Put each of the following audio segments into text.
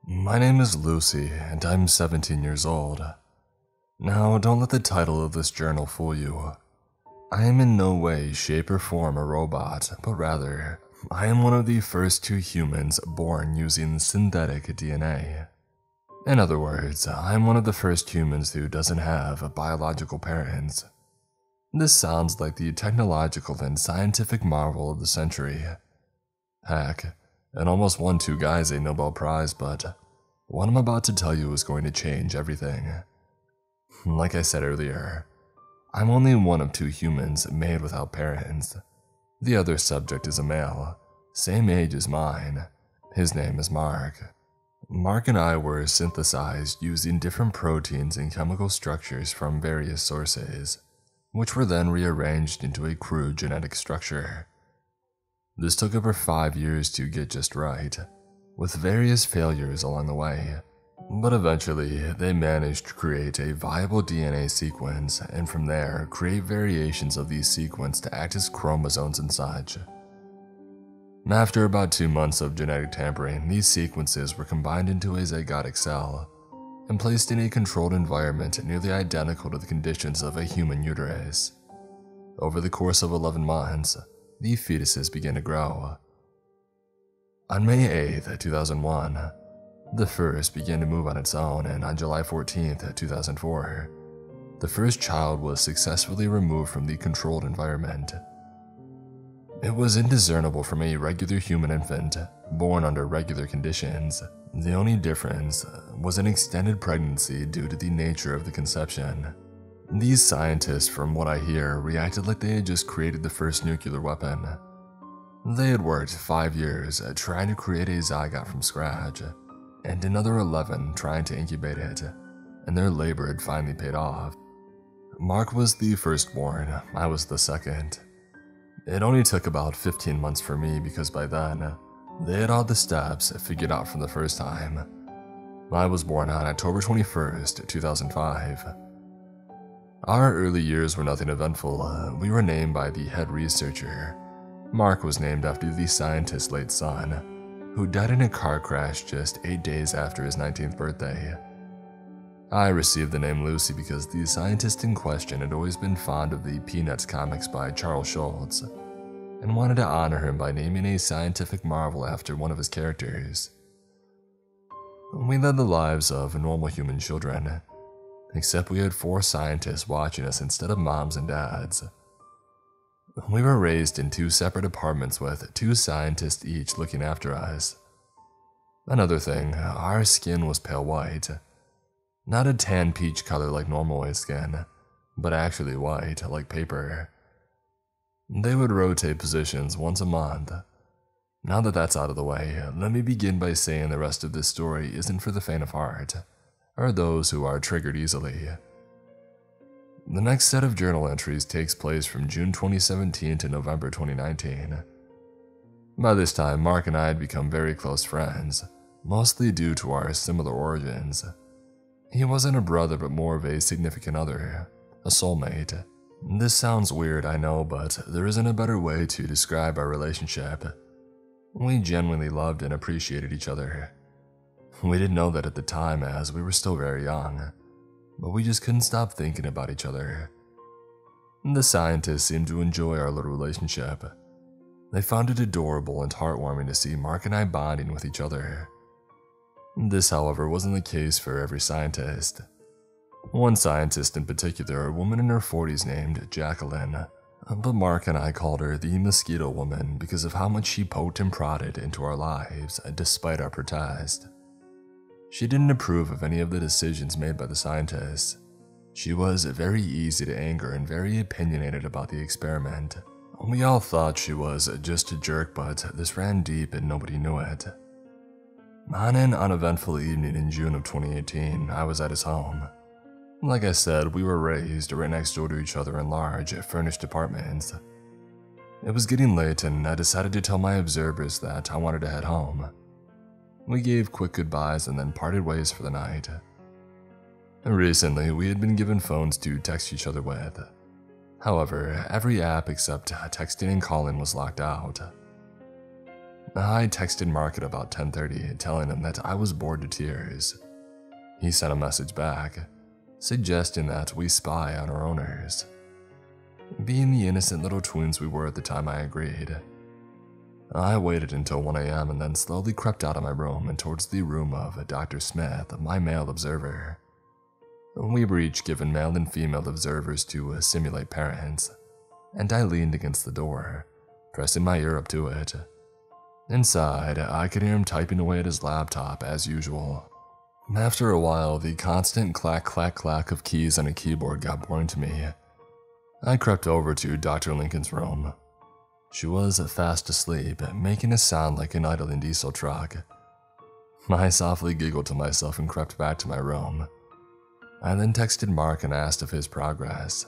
My name is Lucy, and I'm 17 years old. Now, don't let the title of this journal fool you. I am in no way, shape, or form a robot, but rather, I am one of the first two humans born using synthetic DNA. In other words, I am one of the first humans who doesn't have biological parents. This sounds like the technological and scientific marvel of the century. Heck, it almost won two guys a Nobel Prize, but what I'm about to tell you is going to change everything. Like I said earlier, I'm only one of two humans made without parents. The other subject is a male, same age as mine. His name is Mark. Mark and I were synthesized using different proteins and chemical structures from various sources, which were then rearranged into a crude genetic structure. This took over 5 years to get just right, with various failures along the way, but eventually they managed to create a viable DNA sequence and from there create variations of these sequences to act as chromosomes and such. After about 2 months of genetic tampering, these sequences were combined into a zygotic cell and placed in a controlled environment nearly identical to the conditions of a human uterus. Over the course of 11 months, the fetuses began to grow. On May 8, 2001, the first began to move on its own, and on July 14, 2004, the first child was successfully removed from the controlled environment. It was indiscernible from a regular human infant, born under regular conditions. The only difference was an extended pregnancy due to the nature of the conception. These scientists, from what I hear, reacted like they had just created the first nuclear weapon. They had worked 5 years trying to create a zygote from scratch, and another 11 trying to incubate it, and their labor had finally paid off. Mark was the firstborn, I was the second. It only took about 15 months for me because by then, they had all the steps figured out from the first time. I was born on October 21st, 2005. Our early years were nothing eventful. We were named by the head researcher. Mark was named after the scientist's late son, who died in a car crash just 8 days after his 19th birthday. I received the name Lucy because the scientist in question had always been fond of the Peanuts comics by Charles Schulz, and wanted to honor him by naming a scientific marvel after one of his characters. We led the lives of normal human children, except we had 4 scientists watching us instead of moms and dads. We were raised in 2 separate apartments with 2 scientists each looking after us. Another thing, our skin was pale white. Not a tan peach color like normal white skin, but actually white, like paper. They would rotate positions once a month. Now that that's out of the way, let me begin by saying the rest of this story isn't for the faint of heart, or those who are triggered easily. The next set of journal entries takes place from June 2017 to November 2019. By this time, Mark and I had become very close friends, mostly due to our similar origins. He wasn't a brother but more of a significant other, a soulmate. This sounds weird, I know, but there isn't a better way to describe our relationship. We genuinely loved and appreciated each other. We didn't know that at the time as we were still very young, but we just couldn't stop thinking about each other. The scientists seemed to enjoy our little relationship. They found it adorable and heartwarming to see Mark and I bonding with each other. This, however, wasn't the case for every scientist. One scientist in particular, a woman in her 40s named Jacqueline, but Mark and I called her the Mosquito Woman because of how much she poked and prodded into our lives despite our protest. She didn't approve of any of the decisions made by the scientists. She was very easy to anger and very opinionated about the experiment. We all thought she was just a jerk, but this ran deep and nobody knew it. On an uneventful evening in June of 2018, I was at his home. Like I said, we were raised right next door to each other in large, furnished apartments. It was getting late and I decided to tell my observers that I wanted to head home. We gave quick goodbyes and then parted ways for the night. Recently, we had been given phones to text each other with. However, every app except texting and calling was locked out. I texted Mark at about 10:30, telling him that I was bored to tears. He sent a message back, suggesting that we spy on our owners. Being the innocent little twins we were at the time, I agreed. I waited until 1 a.m. and then slowly crept out of my room and towards the room of Dr. Smith, my male observer. We were each given male and female observers to simulate parents, and I leaned against the door, pressing my ear up to it. Inside, I could hear him typing away at his laptop as usual. After a while, the constant clack clack clack of keys on a keyboard got boring to me. I crept over to Dr. Lincoln's room. She was fast asleep, making a sound like an idling diesel truck. I softly giggled to myself and crept back to my room. I then texted Mark and asked of his progress.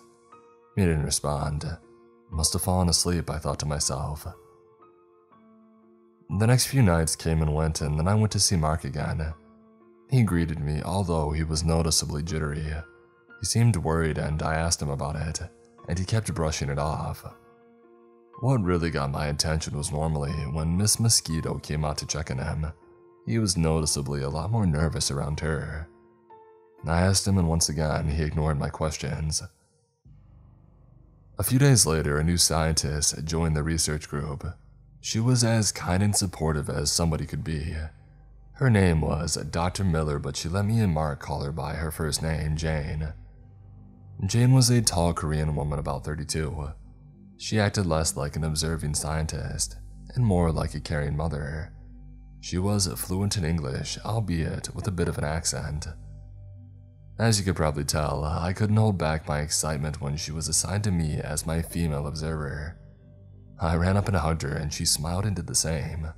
He didn't respond. Must have fallen asleep, I thought to myself. The next few nights came and went, and then I went to see Mark again. He greeted me, although he was noticeably jittery. He seemed worried, and I asked him about it, and he kept brushing it off. What really got my attention was normally when Miss Mosquito came out to check on him. He was noticeably a lot more nervous around her. I asked him, and once again he ignored my questions. A few days later, a new scientist joined the research group. She was as kind and supportive as somebody could be. Her name was Dr. Miller, but she let me and Mark call her by her first name, Jane. Jane was a tall Korean woman about 32. She acted less like an observing scientist and more like a caring mother. She was fluent in English, albeit with a bit of an accent. As you could probably tell, I couldn't hold back my excitement when she was assigned to me as my female observer. I ran up and hugged her, and she smiled and did the same.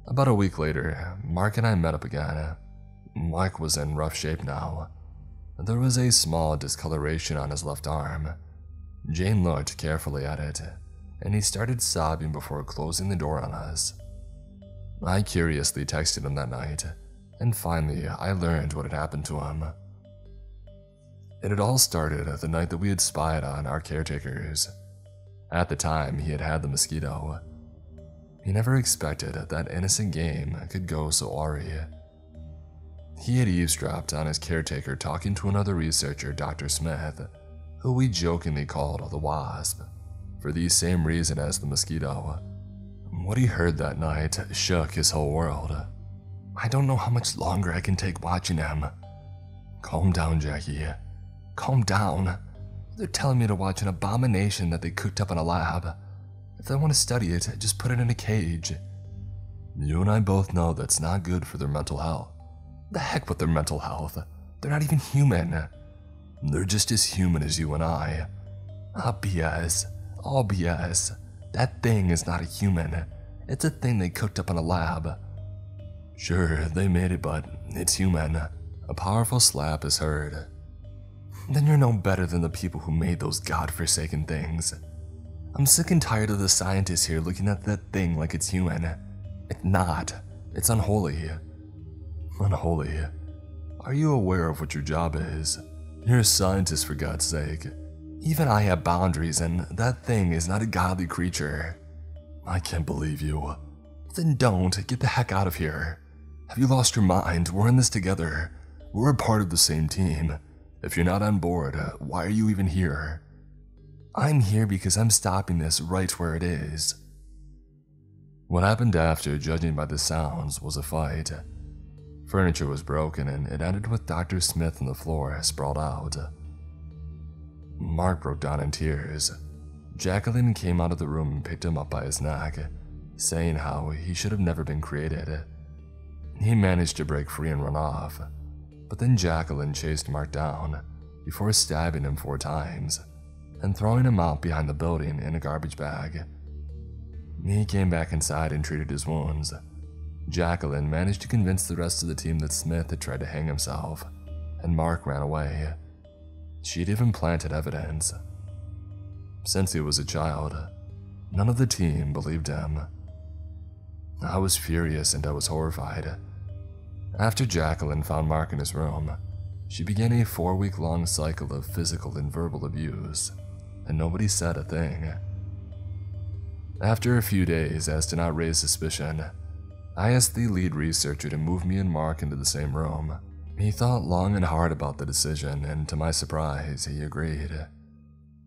About a week later, Mark and I met up again. Mark was in rough shape now. There was a small discoloration on his left arm. Jane looked carefully at it, and he started sobbing before closing the door on us. I curiously texted him that night, and finally I learned what had happened to him. It had all started the night that we had spied on our caretakers. At the time, he had had the mosquito. He never expected that innocent game could go so awry. He had eavesdropped on his caretaker talking to another researcher, Dr. Smith, who we jokingly called the Wasp, for the same reason as the mosquito. What he heard that night shook his whole world. I don't know how much longer I can take watching him. Calm down, Jackie. Calm down. They're telling me to watch an abomination that they cooked up in a lab. If they want to study it, just put it in a cage. You and I both know that's not good for their mental health. The heck with their mental health. They're not even human. They're just as human as you and I. BS. All BS. That thing is not a human. It's a thing they cooked up in a lab. Sure, they made it, but it's human. A powerful slap is heard. Then you're no better than the people who made those godforsaken things. I'm sick and tired of the scientists here looking at that thing like it's human. It's not. It's unholy. Unholy. Are you aware of what your job is? You're a scientist, for God's sake. Even I have boundaries, and that thing is not a godly creature. I can't believe you. Then don't. Get the heck out of here. Have you lost your mind? We're in this together. We're a part of the same team. If you're not on board, why are you even here? I'm here because I'm stopping this right where it is. What happened after, judging by the sounds, was a fight. Furniture was broken, and it ended with Dr. Smith on the floor, sprawled out. Mark broke down in tears. Jacqueline came out of the room and picked him up by his neck, saying how he should have never been created. He managed to break free and run off, but then Jacqueline chased Mark down before stabbing him 4 times and throwing him out behind the building in a garbage bag. He came back inside and treated his wounds. Jacqueline managed to convince the rest of the team that Smith had tried to hang himself, and Mark ran away. She'd even planted evidence. Since he was a child, none of the team believed him. I was furious and I was horrified. After Jacqueline found Mark in his room, she began a 4-week-long cycle of physical and verbal abuse, and nobody said a thing. After a few days, as to not raise suspicion, I asked the lead researcher to move me and Mark into the same room. He thought long and hard about the decision, and to my surprise, he agreed.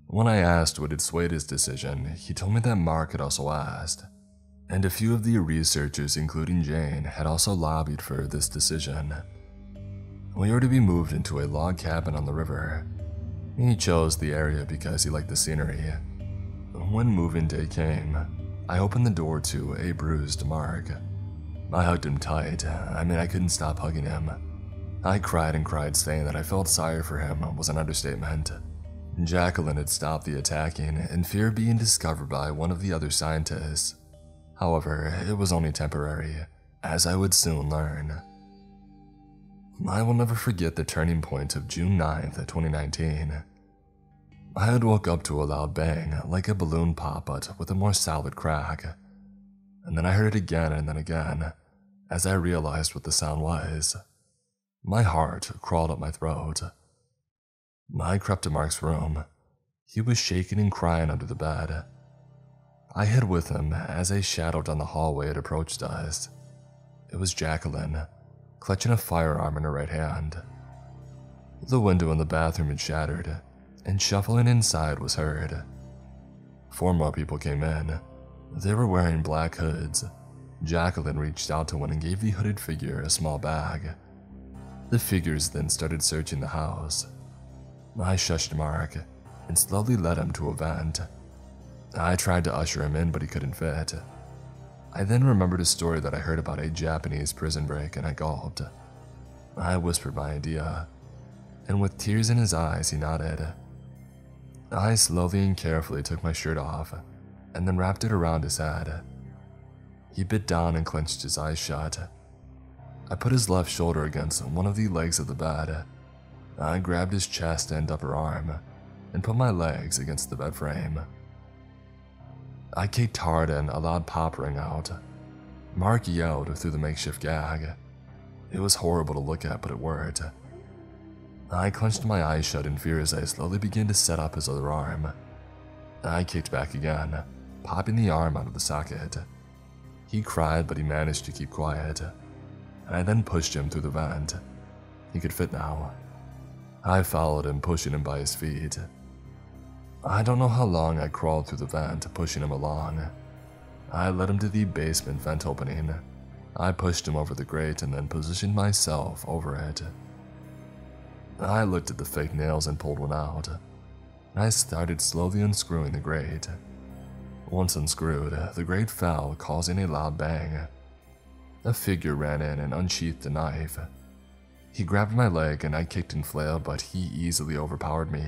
When I asked what had swayed his decision, he told me that Mark had also asked, and a few of the researchers, including Jane, had also lobbied for this decision. We were to be moved into a log cabin on the river. He chose the area because he liked the scenery. When moving day came, I opened the door to a bruised Mark. I hugged him tight. I couldn't stop hugging him. I cried and cried, saying that I felt sorry for him was an understatement. Jacqueline had stopped the attacking in fear of being discovered by one of the other scientists. However, it was only temporary, as I would soon learn. I will never forget the turning point of June 9th, 2019. I had woke up to a loud bang, like a balloon pop, but with a more solid crack. And then I heard it again and then again, as I realized what the sound was. My heart crawled up my throat. I crept to Mark's room. He was shaking and crying under the bed. I hid with him as a shadow down the hallway had approached us. It was Jacqueline, clutching a firearm in her right hand. The window in the bathroom had shattered, and shuffling inside was heard. 4 more people came in. They were wearing black hoods. Jacqueline reached out to one and gave the hooded figure a small bag. The figures then started searching the house. I shushed Mark and slowly led him to a vent. I tried to usher him in, but he couldn't fit. I then remembered a story that I heard about a Japanese prison break, and I gulped. I whispered my idea, and with tears in his eyes, he nodded. I slowly and carefully took my shirt off and then wrapped it around his head. He bit down and clenched his eyes shut. I put his left shoulder against one of the legs of the bed. I grabbed his chest and upper arm and put my legs against the bed frame. I kicked hard and a loud pop rang out. Mark yelled through the makeshift gag. It was horrible to look at, but it worked. I clenched my eyes shut in fear as I slowly began to set up his other arm. I kicked back again, popping the arm out of the socket. He cried, but he managed to keep quiet, and I then pushed him through the vent. He could fit now. I followed him, pushing him by his feet. I don't know how long I crawled through the vent, pushing him along. I led him to the basement vent opening. I pushed him over the grate and then positioned myself over it. I looked at the fake nails and pulled one out. I started slowly unscrewing the grate. Once unscrewed, the grate fell, causing a loud bang. A figure ran in and unsheathed a knife. He grabbed my leg and I kicked and flailed, but he easily overpowered me.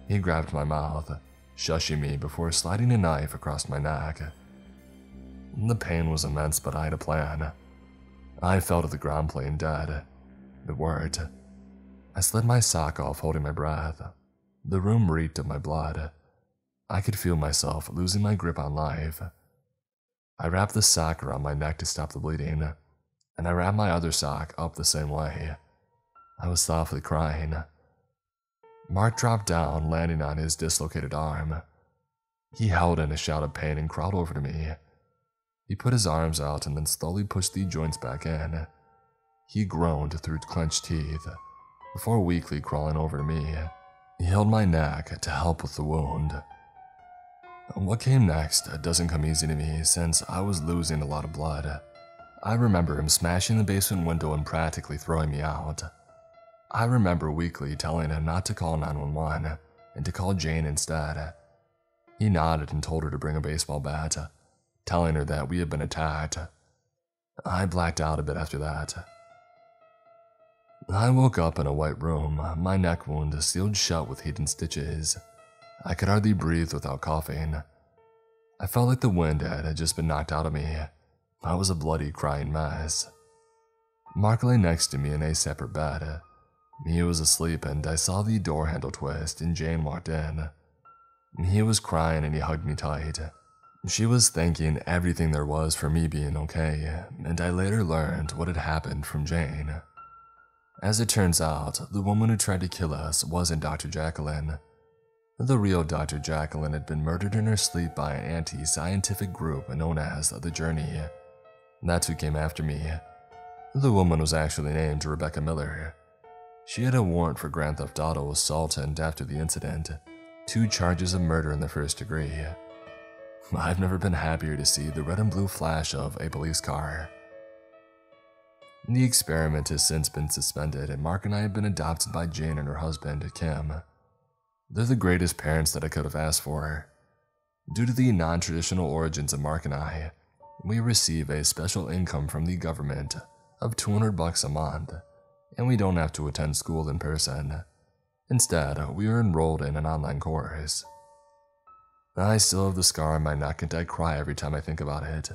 He grabbed my mouth, shushing me before sliding a knife across my neck. The pain was immense, but I had a plan. I fell to the ground playing dead. It worked. I slid my sock off, holding my breath. The room reeked of my blood. I could feel myself losing my grip on life. I wrapped the sock around my neck to stop the bleeding, and I wrapped my other sock up the same way. I was softly crying. Mark dropped down, landing on his dislocated arm. He howled in a shout of pain and crawled over to me. He put his arms out and then slowly pushed the joints back in. He groaned through clenched teeth before weakly crawling over to me. He held my neck to help with the wound. What came next doesn't come easy to me since I was losing a lot of blood. I remember him smashing the basement window and practically throwing me out. I remember weakly telling him not to call 911 and to call Jane instead. He nodded and told her to bring a baseball bat, telling her that we had been attacked. I blacked out a bit after that. I woke up in a white room, my neck wound sealed shut with hidden stitches. I could hardly breathe without coughing. I felt like the wind had just been knocked out of me. I was a bloody, crying mess. Mark lay next to me in a separate bed. He was asleep and I saw the door handle twist and Jane walked in. He was crying and he hugged me tight. She was thanking everything there was for me being okay, and I later learned what had happened from Jane. As it turns out, the woman who tried to kill us wasn't Dr. Jacqueline. The real Dr. Jacqueline had been murdered in her sleep by an anti-scientific group known as The Journey. That's who came after me. The woman was actually named Rebecca Miller. She had a warrant for grand theft auto assault and, after the incident, 2 charges of murder in the first degree. I've never been happier to see the red and blue flash of a police car. The experiment has since been suspended, and Mark and I have been adopted by Jane and her husband, Kim. They're the greatest parents that I could have asked for. Due to the non-traditional origins of Mark and I, we receive a special income from the government of $200 a month, and we don't have to attend school in person. Instead, we are enrolled in an online course. I still have the scar on my neck and I cry every time I think about it.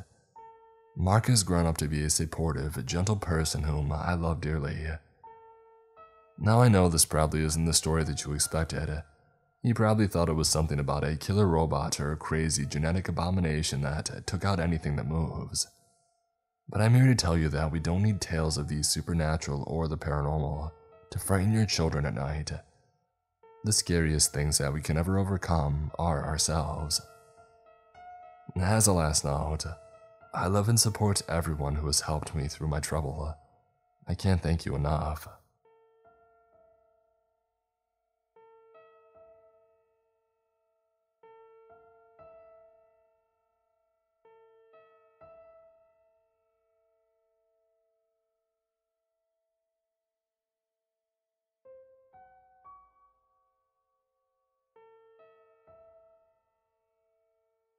Mark has grown up to be a supportive, gentle person whom I love dearly. Now I know this probably isn't the story that you expected. You probably thought it was something about a killer robot or a crazy genetic abomination that took out anything that moves. But I'm here to tell you that we don't need tales of the supernatural or the paranormal to frighten your children at night. The scariest things that we can ever overcome are ourselves. As a last note, I love and support everyone who has helped me through my trouble. I can't thank you enough.